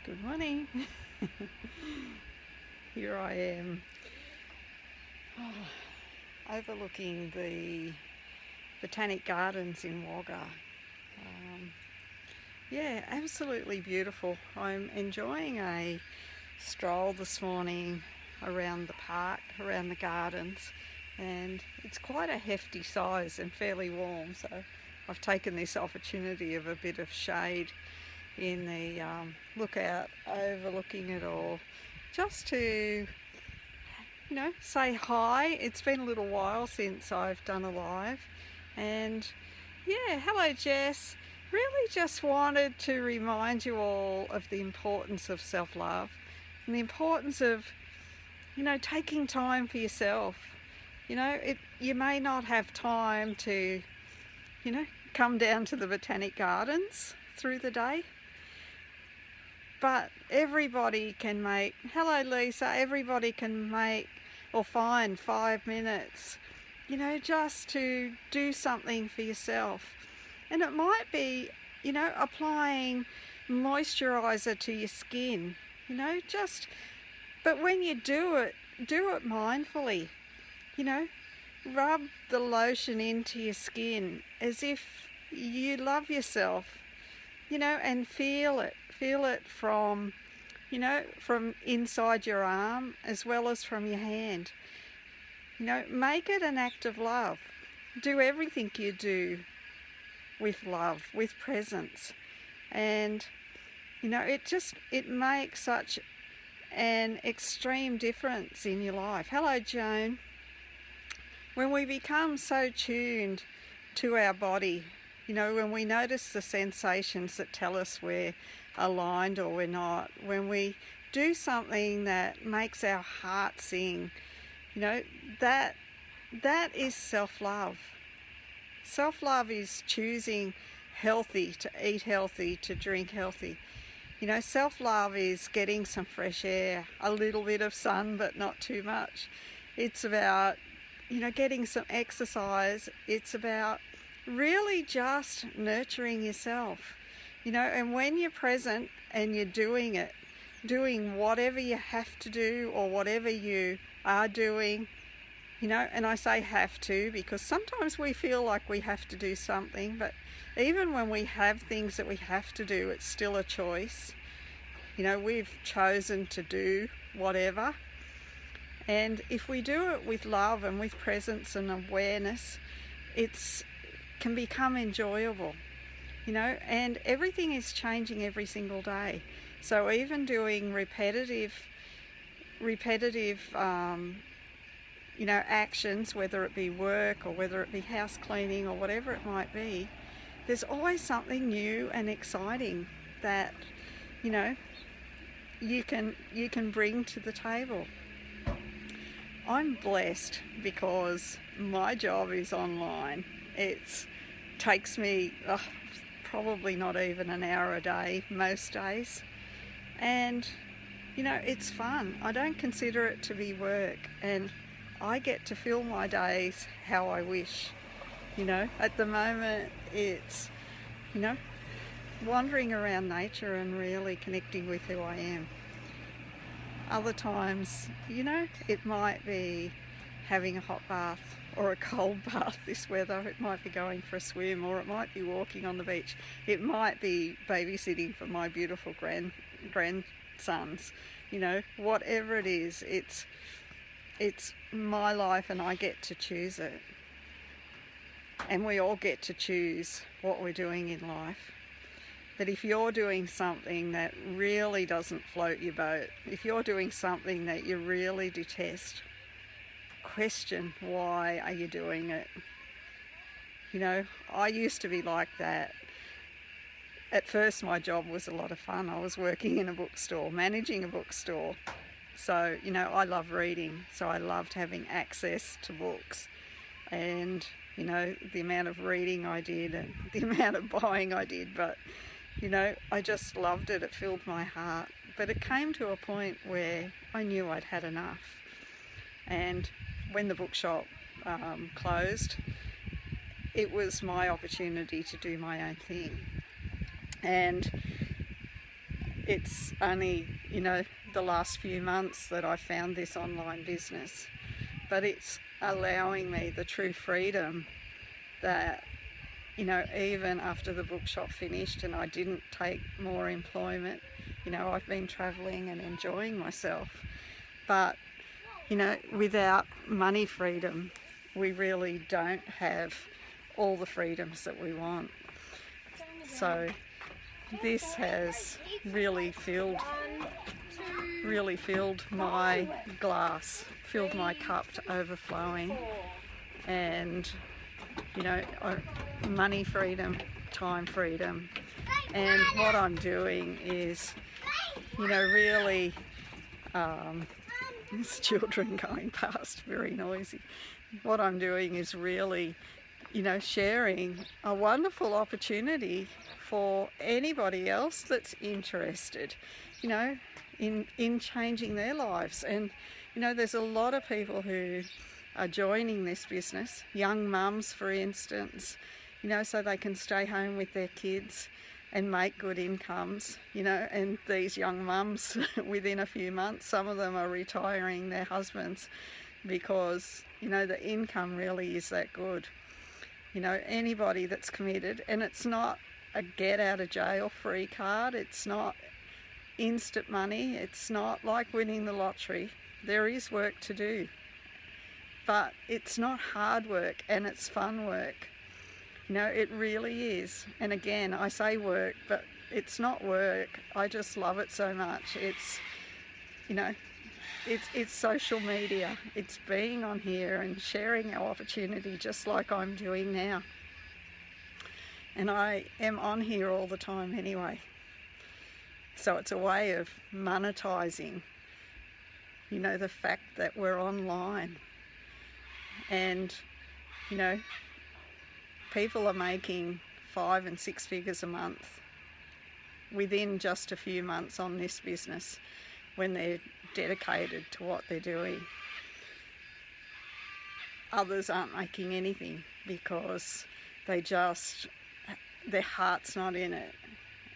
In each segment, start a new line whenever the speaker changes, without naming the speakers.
Good morning. Here I am, overlooking the Botanic Gardens in Wagga. Um, yeah, absolutely beautiful. I'm enjoying a stroll this morning around the park, around the gardens, and it's quite a hefty size and fairly warm, so I've taken this opportunity of a bit of shade in the lookout overlooking it all, just to say hi. It's been a little while since I've done a live, and yeah, hello Jess. Really just wanted to remind you all of the importance of self-love and the importance of taking time for yourself. You may not have time to come down to the Botanic Gardens through the day, but everybody can make, hello Lisa, everybody can make or find 5 minutes, just to do something for yourself. And it might be, applying moisturiser to your skin, but when you do it mindfully, rub the lotion into your skin as if you love yourself, and feel it from from inside your arm as well as from your hand. Make it an act of love. Do everything you do with love, with presence, and it makes such an extreme difference in your life. Hello Joan. When we become so tuned to our body, when we notice the sensations that tell us we're aligned or we're not, when we do something that makes our heart sing, that is self-love. Self-love is choosing healthy, to eat healthy, to drink healthy. Self-love is getting some fresh air, a little bit of sun, but not too much. It's about, getting some exercise. It's about really just nurturing yourself, and when you're present and you're doing whatever you have to do or whatever you are doing, and I say have to because sometimes we feel like we have to do something, but even when we have things that we have to do, it's still a choice. We've chosen to do whatever, and if we do it with love and with presence and awareness, it can become enjoyable, and everything is changing every single day. So even doing repetitive actions, whether it be work or whether it be house cleaning or whatever it might be, there's always something new and exciting that you can bring to the table. I'm blessed because my job is online. It takes me probably not even an hour a day most days, and it's fun. I don't consider it to be work, and I get to fill my days how I wish. At the moment it's wandering around nature and really connecting with who I am. Other times, it might be having a hot bath or a cold bath this weather. It might be going for a swim, or it might be walking on the beach. It might be babysitting for my beautiful grandsons. Whatever it is, it's my life and I get to choose it. And we all get to choose what we're doing in life. But if you're doing something that really doesn't float your boat, if you're doing something that you really detest, question why are you doing it. I used to be like that. At first my job was a lot of fun. I was working in a bookstore, managing a bookstore. So, I love reading, so I loved having access to books, and the amount of reading I did and the amount of buying I did, but I just loved it. It filled my heart. But it came to a point where I knew I'd had enough, and when the bookshop closed, it was my opportunity to do my own thing. And it's only, you know, the last few months that I found this online business, but it's allowing me the true freedom that, you know, even after the bookshop finished and I didn't take more employment, you know, I've been travelling and enjoying myself. But, you know, without money freedom, we really don't have all the freedoms that we want. So this has really filled my glass, filled my cup to overflowing. And, you know, money freedom, time freedom. And what I'm doing is, you know, really, there's children going past, very noisy. What I'm doing is really, you know, sharing a wonderful opportunity for anybody else that's interested, you know, in changing their lives. And, you know, there's a lot of people who are joining this business, young mums, for instance, you know, so they can stay home with their kids and make good incomes, you know. And these young mums, within a few months, some of them are retiring their husbands because, you know, the income really is that good. You know, anybody that's committed, and it's not a get out of jail free card, it's not instant money, it's not like winning the lottery. There is work to do, but it's not hard work, and it's fun work. You know, it really is. And again, I say work, but it's not work. I just love it so much. It's, you know, it's social media. It's being on here and sharing our opportunity just like I'm doing now. And I am on here all the time anyway. So it's a way of monetizing, you know, the fact that we're online. And, you know, people are making 5 and 6 figures a month within just a few months on this business when they're dedicated to what they're doing. Others aren't making anything because their heart's not in it,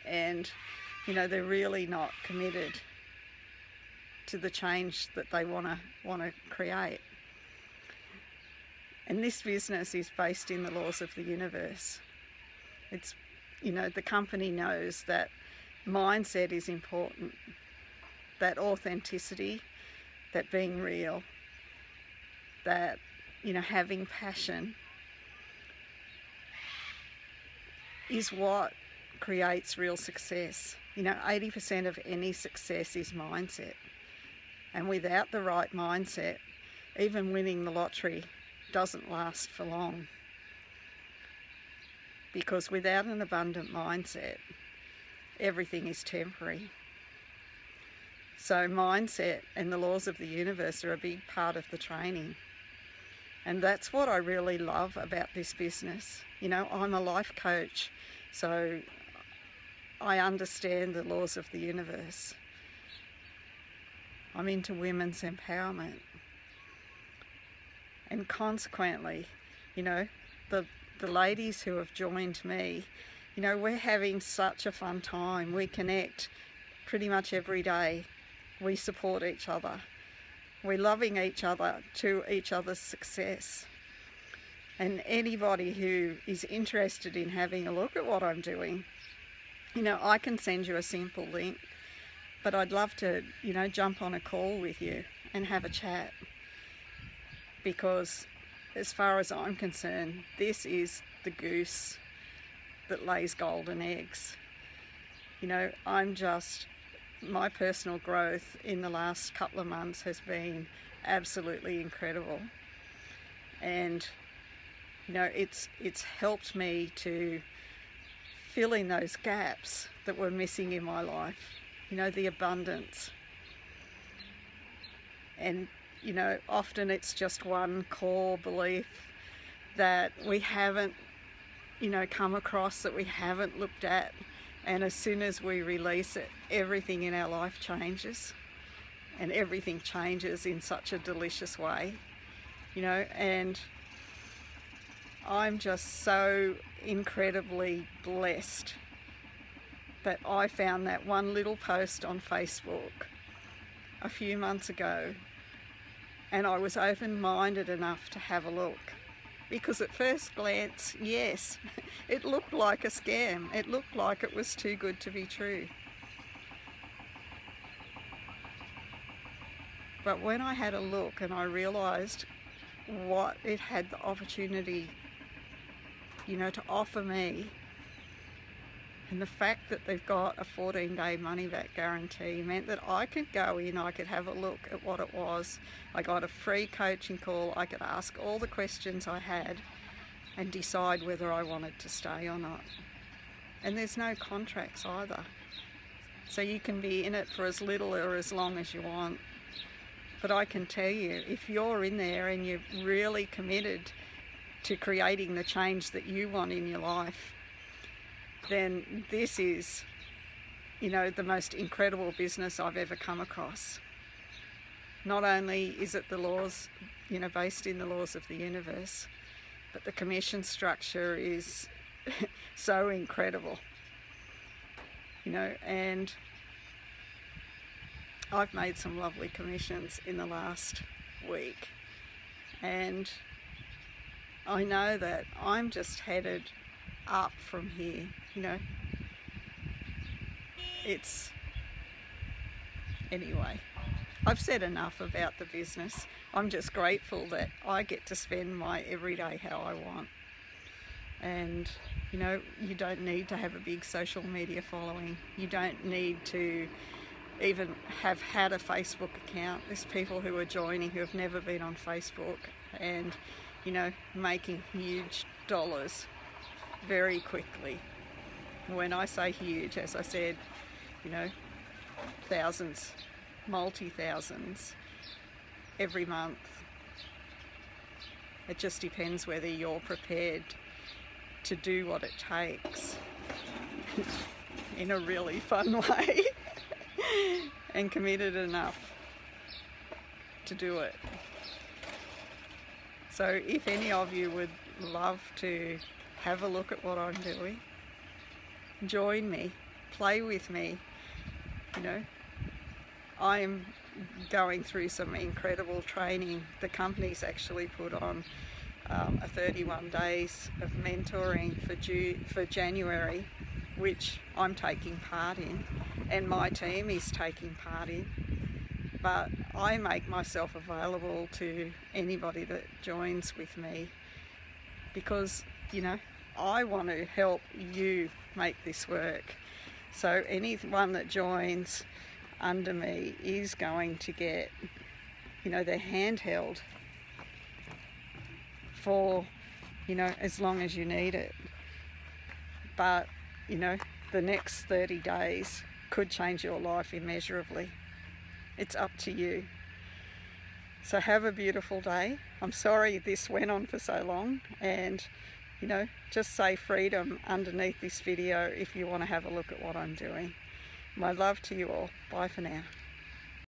and, you know, they're really not committed to the change that they want to create. And this business is based in the laws of the universe. It's, you know, the company knows that mindset is important, that authenticity, that being real, that, you know, having passion is what creates real success. You know, 80% of any success is mindset. And without the right mindset, even winning the lottery doesn't last for long. Because without an abundant mindset, everything is temporary. So mindset and the laws of the universe are a big part of the training. And that's what I really love about this business. You know, I'm a life coach, so I understand the laws of the universe. I'm into women's empowerment. And consequently, you know, the ladies who have joined me, you know, we're having such a fun time. We connect pretty much every day. We support each other. We're loving each other to each other's success. And anybody who is interested in having a look at what I'm doing, you know, I can send you a simple link, but I'd love to, you know, jump on a call with you and have a chat. Because as far as I'm concerned, this is the goose that lays golden eggs. You know, my personal growth in the last couple of months has been absolutely incredible. And, you know, it's helped me to fill in those gaps that were missing in my life. You know, the abundance. And, you know, often it's just one core belief that we haven't, you know, come across, that we haven't looked at. And as soon as we release it, everything in our life changes. And everything changes in such a delicious way, you know. And I'm just so incredibly blessed that I found that one little post on Facebook a few months ago, and I was open-minded enough to have a look. Because at first glance, yes, it looked like a scam. It looked like it was too good to be true. But when I had a look and I realised what it had the opportunity, to offer me, and the fact that they've got a 14-day money-back guarantee meant that I could go in, I could have a look at what it was. I got a free coaching call. I could ask all the questions I had and decide whether I wanted to stay or not. And there's no contracts either. So you can be in it for as little or as long as you want. But I can tell you, if you're in there and you're really committed to creating the change that you want in your life, then this is, the most incredible business I've ever come across. Not only is it the laws, based in the laws of the universe, but the commission structure is so incredible, and I've made some lovely commissions in the last week, and I know that I'm just headed up from here. Anyway, I've said enough about the business. I'm just grateful that I get to spend my everyday how I want. And you don't need to have a big social media following. You don't need to even have had a Facebook account. There's people who are joining who have never been on Facebook and making huge dollars very quickly. When I say huge, as I said, thousands, multi-thousands every month. It just depends whether you're prepared to do what it takes in a really fun way and committed enough to do it. So if any of you would love to have a look at what I'm doing, join me, play with me. I'm going through some incredible training. The company's actually put on a 31 days of mentoring for January, which I'm taking part in, and my team is taking part in. But I make myself available to anybody that joins with me because, I want to help you make this work. So anyone that joins under me is going to get, their hand held for, as long as you need it. But, the next 30 days could change your life immeasurably. It's up to you. So have a beautiful day. I'm sorry this went on for so long, and just say freedom underneath this video if you want to have a look at what I'm doing. My love to you all. Bye for now.